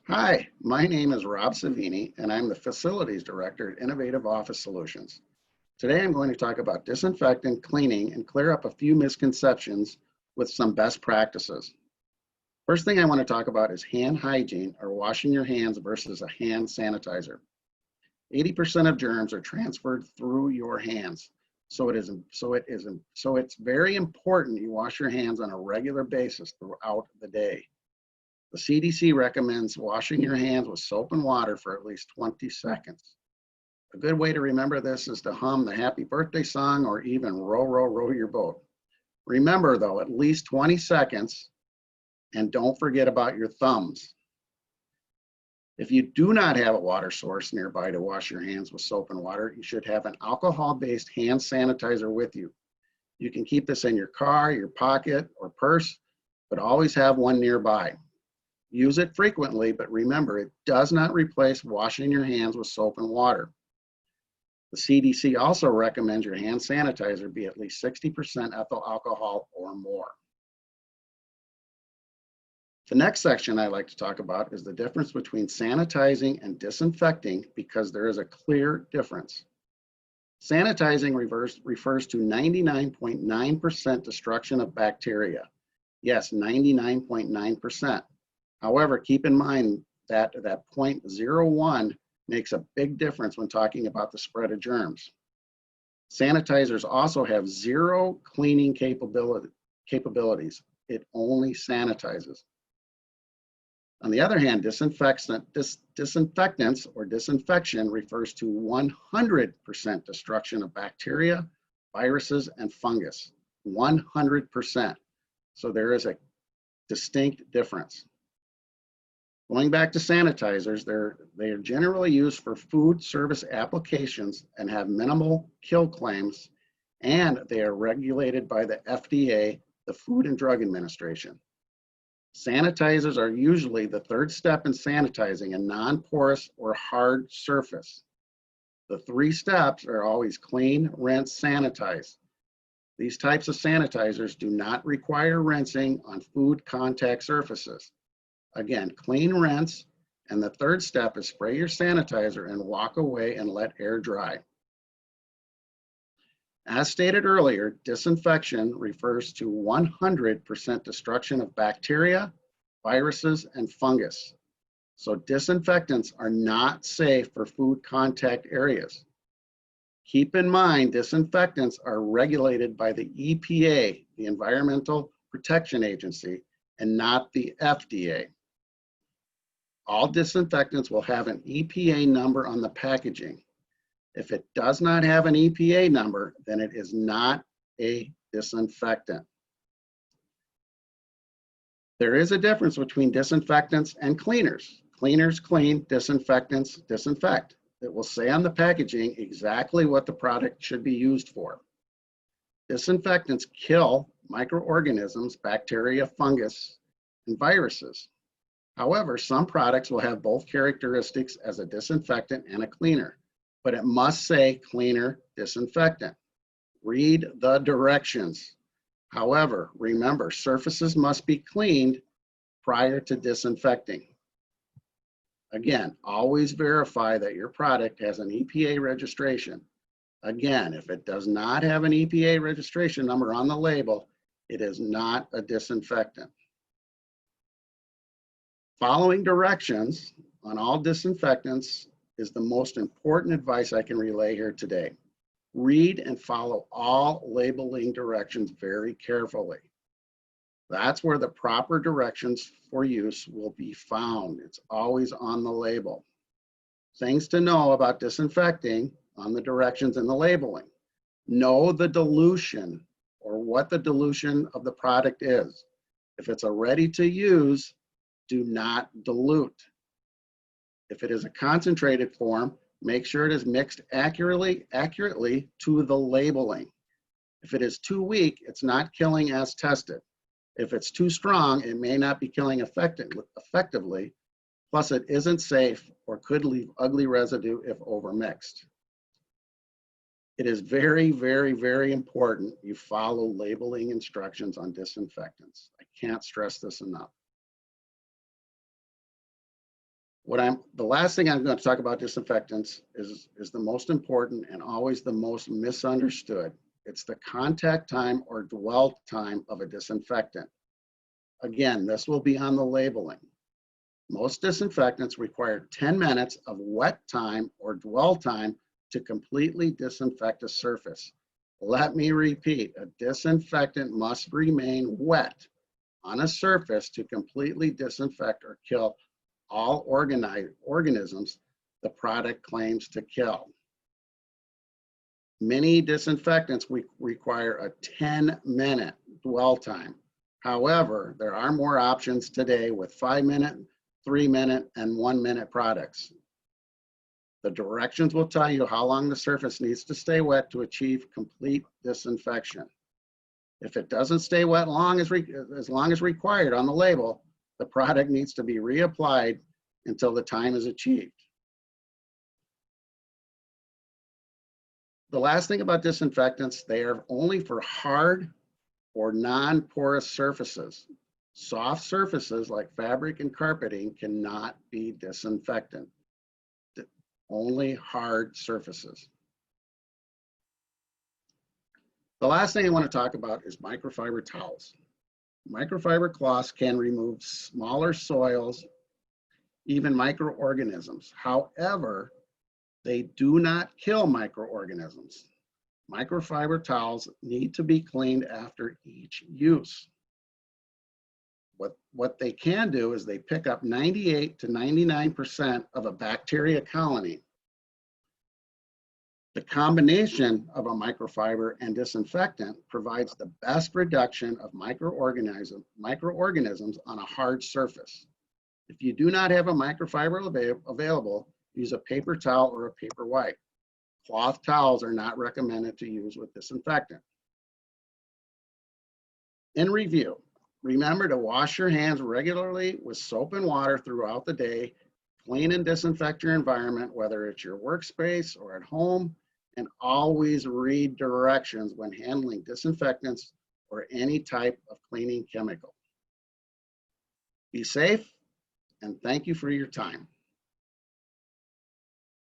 Hi, my name is Rob Savini, and I'm the Facilities Director at Innovative Office Solutions. Today, I'm going to talk about disinfectant, cleaning, and clear up a few misconceptions with some best practices. First thing I want to talk about is hand hygiene, or washing your hands versus a hand sanitizer. 80% of germs are transferred through your hands. So it's very important you wash your hands on a regular basis throughout the day. The CDC recommends washing your hands with soap and water for at least 20 seconds. A good way to remember this is to hum the happy birthday song or even row, row, row your boat. Remember though, at least 20 seconds, and don't forget about your thumbs. If you do not have a water source nearby to wash your hands with soap and water, you should have an alcohol-based hand sanitizer with you. You can keep this in your car, your pocket, or purse, but always have one nearby. Use it frequently, but remember, it does not replace washing your hands with soap and water. The CDC also recommends your hand sanitizer be at least 60% ethyl alcohol or more. The next section I like to talk about is the difference between sanitizing and disinfecting, because there is a clear difference. Sanitizing refers to 99.9% destruction of bacteria. Yes, 99.9%. However, keep in mind that 0.01 makes a big difference when talking about the spread of germs. Sanitizers also have zero cleaning capabilities. It only sanitizes. On the other hand, disinfectants or disinfection refers to 100% destruction of bacteria, viruses, and fungus. 100%. So there is a distinct difference. Going back to sanitizers, they are generally used for food service applications and have minimal kill claims, and they are regulated by the FDA, the Food and Drug Administration. Sanitizers are usually the third step in sanitizing a non-porous or hard surface. The three steps are always clean, rinse, sanitize. These types of sanitizers do not require rinsing on food contact surfaces. Again, clean, rinse, and the third step is spray your sanitizer and walk away and let air dry. As stated earlier, disinfection refers to 100% destruction of bacteria, viruses, and fungus. So disinfectants are not safe for food contact areas. Keep in mind, disinfectants are regulated by the EPA, the Environmental Protection Agency, and not the FDA. All disinfectants will have an EPA number on the packaging. If it does not have an EPA number, then it is not a disinfectant. There is a difference between disinfectants and cleaners. Cleaners clean, disinfectants disinfect. It will say on the packaging exactly what the product should be used for. Disinfectants kill microorganisms, bacteria, fungus, and viruses. However, some products will have both characteristics as a disinfectant and a cleaner, but it must say cleaner, disinfectant. Read the directions. However, remember, surfaces must be cleaned prior to disinfecting. Again, always verify that your product has an EPA registration. Again, if it does not have an EPA registration number on the label, it is not a disinfectant. Following directions on all disinfectants is the most important advice I can relay here today. Read and follow all labeling directions very carefully. That's where the proper directions for use will be found. It's always on the label. Things to know about disinfecting on the directions and the labeling. Know the dilution or what the dilution of the product is. If it's a ready to use, do not dilute. If it is a concentrated form, make sure it is mixed accurately to the labeling. If it is too weak, it's not killing as tested. If it's too strong, it may not be killing effectively, plus it isn't safe or could leave ugly residue if overmixed. It is very, very, very important you follow labeling instructions on disinfectants. I can't stress this enough. The last thing I'm going to talk about disinfectants is the most important and always the most misunderstood. It's the contact time or dwell time of a disinfectant. Again, this will be on the labeling. Most disinfectants require 10 minutes of wet time or dwell time to completely disinfect a surface. Let me repeat, a disinfectant must remain wet on a surface to completely disinfect or kill all organisms the product claims to kill. Many disinfectants require a 10-minute dwell time. However, there are more options today with 5-minute, 3-minute, and 1-minute products. The directions will tell you how long the surface needs to stay wet to achieve complete disinfection. If it doesn't stay wet as long as required on the label, the product needs to be reapplied until the time is achieved. The last thing about disinfectants, they are only for hard or non-porous surfaces. Soft surfaces like fabric and carpeting cannot be disinfectant. Only hard surfaces. The last thing I want to talk about is microfiber towels. Microfiber cloths can remove smaller soils, even microorganisms. However, they do not kill microorganisms. Microfiber towels need to be cleaned after each use. What they can do is they pick up 98 to 99% of a bacteria colony. The combination of a microfiber and disinfectant provides the best reduction of microorganisms on a hard surface. If you do not have a microfiber available, use a paper towel or a paper wipe. Cloth towels are not recommended to use with disinfectant. In review, remember to wash your hands regularly with soap and water throughout the day. Clean and disinfect your environment, whether it's your workspace or at home, and always read directions when handling disinfectants or any type of cleaning chemical. Be safe, and thank you for your time.